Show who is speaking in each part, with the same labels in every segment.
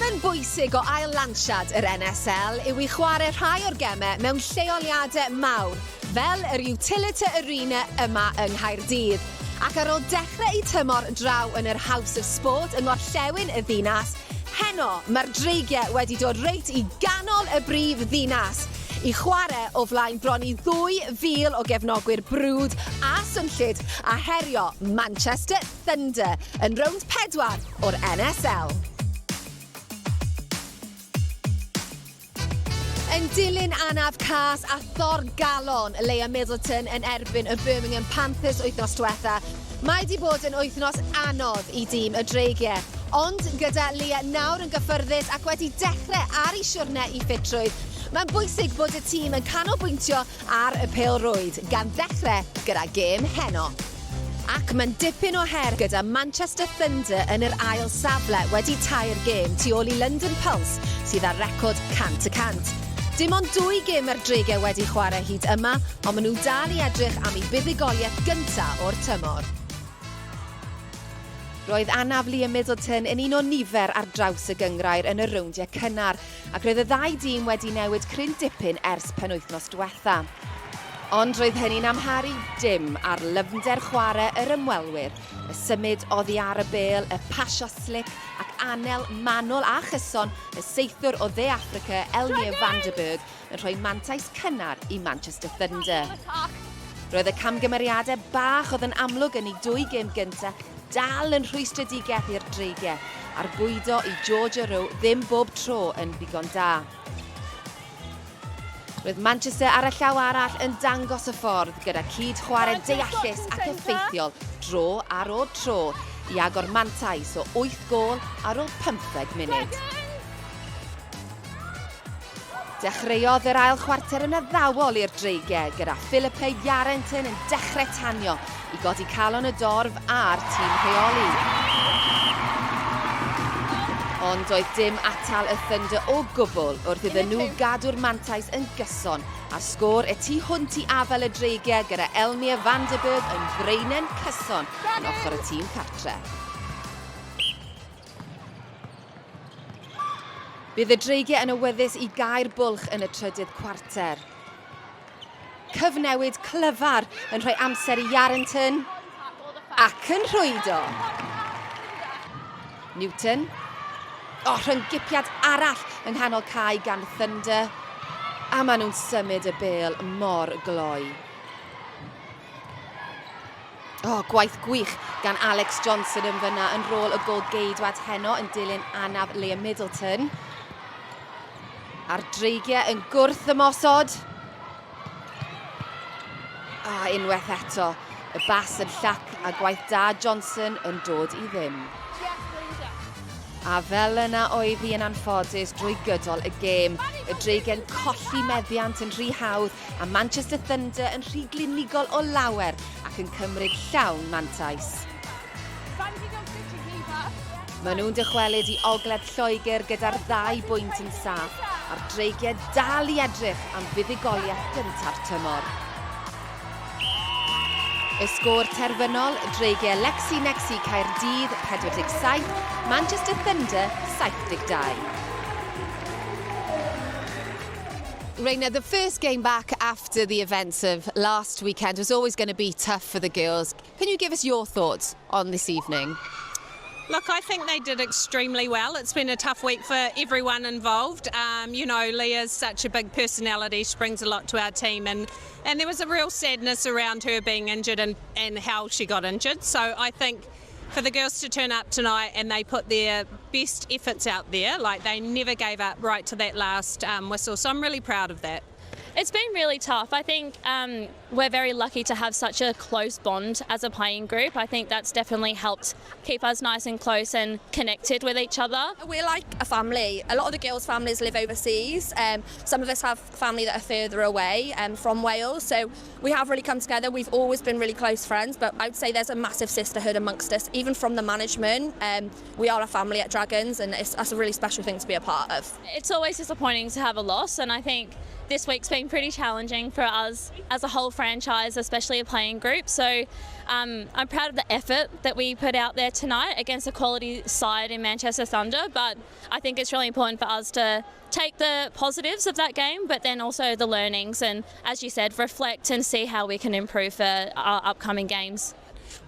Speaker 1: Elfen bwysig o ail-lansiad yr NSL yw I chwarae rhai o'r gemau mewn lleoliadau mawr, fel yr Utilita Arena yma yng Nghaerdydd. Ac ar ôl dechrau I tymor draw yn yr House of Sport yng ngorllewin y ddinas, heno mae'r Ddreigiau wedi dod reit I ganol y brif ddinas I chwarae o flaen bron I 2,000 o gefnogwyr brwd a swnllyd a herio Manchester Thunder yn rownd 4 o'r NSL. Yn dilyn anaf cas a thor galon Leia Middleton yn erbyn y Birmingham Panthers wythnos diwetha, mae wedi bod yn wythnos anodd I dîm y Ddreigiau. Ond gyda Leia nawr yn gyffyrddus ac wedi dechrau ar ei siwrne I ffitrwydd, mae'n bwysig bod y tîm yn canolbwyntio ar y pêl-rwyd gan ddechrau gyda gêm heno. Ac mae'n dipyn o her gyda Manchester Thunder yn yr ail safle wedi tau'r gêm tu ôl I London Pulse sydd ar record 100%. Dim ond 2 gêm yr Ddreigiau wedi chwarae hyd yma, ond maen nhw dal I edrych am eu buddugoliaeth gyntaf o'r tymor. Roedd anaf Leia Middleton yn un o nifer ar draws y gynghrair yn y rowndiau cynnar, ac roedd y ddau dîm wedi newid cryn dipyn ers penwythnos diwetha. Ond roedd hynny'n amharu dim ar lyfnder chwarae yr ymwelwyr, y symud oddi ar y bêl, y pasio slick ac anel manwl a chyson y seithwr o dde Affrica Elmir Vanderberg yn rhoi mantais cynnar I Manchester Thunder. Roedd y camgymeriadau bach oedd yn amlwg yn ei 2 gêm gyntaf dal yn rhwystredigaeth i'r Ddreigiau, a'r bwydo I Georgia Row ddim bob tro yn ddigon da. Roedd Manchester ar y llaw arall yn dangos y ffordd gyda cyd chwarae deallus ac effeithiol dro ar ôl tro I agor mantais o 8 gôl ar ôl 15 munud. Dechreuodd yr ail chwarter yn addawol i'r Ddreigiau gyda Philippa Yarrington yn dechrau tanio I godi calon y dorf a'r tîm rheoli. Ond doedd dim atal y Thunder o gwbl wrth iddyn nhw gadw'r mantais yn gyson a sgôr y tu hwnt I afel y Ddreigiau gyda Elmir Vanderberg yn breinen cyson yn ochr y tîm cartre. Bydd y Ddreigiau yn awyddus I gau'r bwlch yn y trydydd cwarter. Cyfnewid clyfar yn rhoi amser I Yarrington ac yn rhwydo. Newton. Rhyngipiad arall yng nghanol cae gan Thunder, a maen nhw'n symud y bêl mor gloi. Gwaith gwych gan Alex Johnson yn fyna yn rôl y gôl geidwad heno yn dilyn anaf Leia Middleton. A'r Ddreigiau yn gwrth ymosod. Unwaith eto, y bas yn llac a gwaith da Johnson yn dod I ddim. A fel yna oedd hi yn anffodus drwy gydol y gêm, y Ddreigiau'n colli meddiant yn rhy hawdd a Manchester Thunder yn rhy glinigol o lawer ac yn cymryd llawn mantais. Maen nhw'n dychwelyd I ogledd Lloegr gyda'r 2 bwynt yn saff a'r Ddreigiau dal I edrych am fuddugoliaeth gyntaf tymor. Y sgôr terfynol, Ddreigiau Llinos Caerdydd 47, Manchester Thunder 72. Raina, the first game back after the events of last weekend was always going to be tough for the girls. Can you give us your thoughts on this evening?
Speaker 2: Look, I think they did extremely well. It's been a tough week for everyone involved. You know, Leah's such a big personality. She brings a lot to our team. And there was a real sadness around her being injured and how she got injured. So I think for the girls to turn up tonight and they put their best efforts out there, like they never gave up right to that last whistle. So I'm really proud of that.
Speaker 3: It's been really tough. I think we're very lucky to have such a close bond as a playing group. I think that's definitely helped keep us nice and close and connected with each other.
Speaker 4: We're like a family. A lot of the girls' families live overseas. Some of us have family that are further away from Wales. So we have really come together. We've always been really close friends, but I would say there's a massive sisterhood amongst us, even from the management. We are a family at Dragons, and that's a really special thing to be a part of.
Speaker 3: It's always disappointing to have a loss, and I think this week's been pretty challenging for us as a whole franchise, especially a playing group. So I'm proud of the effort that we put out there tonight against a quality side in Manchester Thunder, but I think it's really important for us to take the positives of that game, but then also the learnings and, as you said, reflect and see how we can improve for our upcoming games.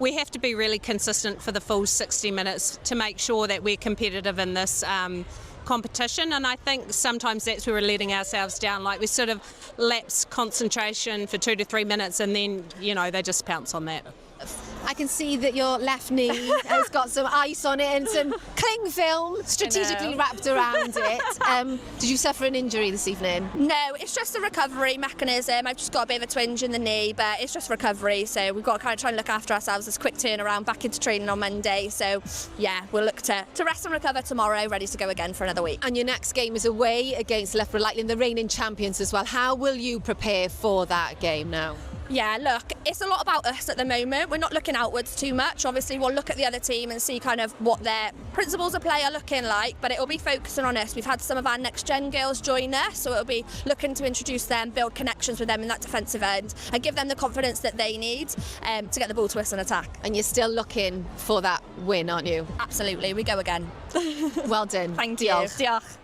Speaker 2: We have to be really consistent for the full 60 minutes to make sure that we're competitive in this competition, and I think sometimes that's where we're letting ourselves down. Like, we sort of lapse concentration for 2 to 3 minutes and then, you know, they just pounce on that.
Speaker 1: I can see that your left knee has got some ice on it and some cling film strategically wrapped around it. Did you suffer an injury this evening?
Speaker 4: No, it's just a recovery mechanism. I've just got a bit of a twinge in the knee, but it's just recovery. So we've got to kind of try and look after ourselves. This quick turnaround back into training on Monday. So yeah, we'll look to rest and recover tomorrow, ready to go again for another week.
Speaker 1: And your next game is away against Loughborough Lightning, the reigning champions as well. How will you prepare for that game now?
Speaker 4: Yeah, look, it's a lot about us at the moment. We're not looking outwards too much. Obviously, we'll look at the other team and see kind of what their principles of play are looking like, but it'll be focusing on us. We've had some of our next-gen girls join us, so it'll be looking to introduce them, build connections with them in that defensive end, and give them the confidence that they need to get the ball to us and attack.
Speaker 1: And you're still looking for that win, aren't you?
Speaker 4: Absolutely, we go again.
Speaker 1: Well done.
Speaker 4: Thank you.
Speaker 1: Diolch.
Speaker 4: Diolch.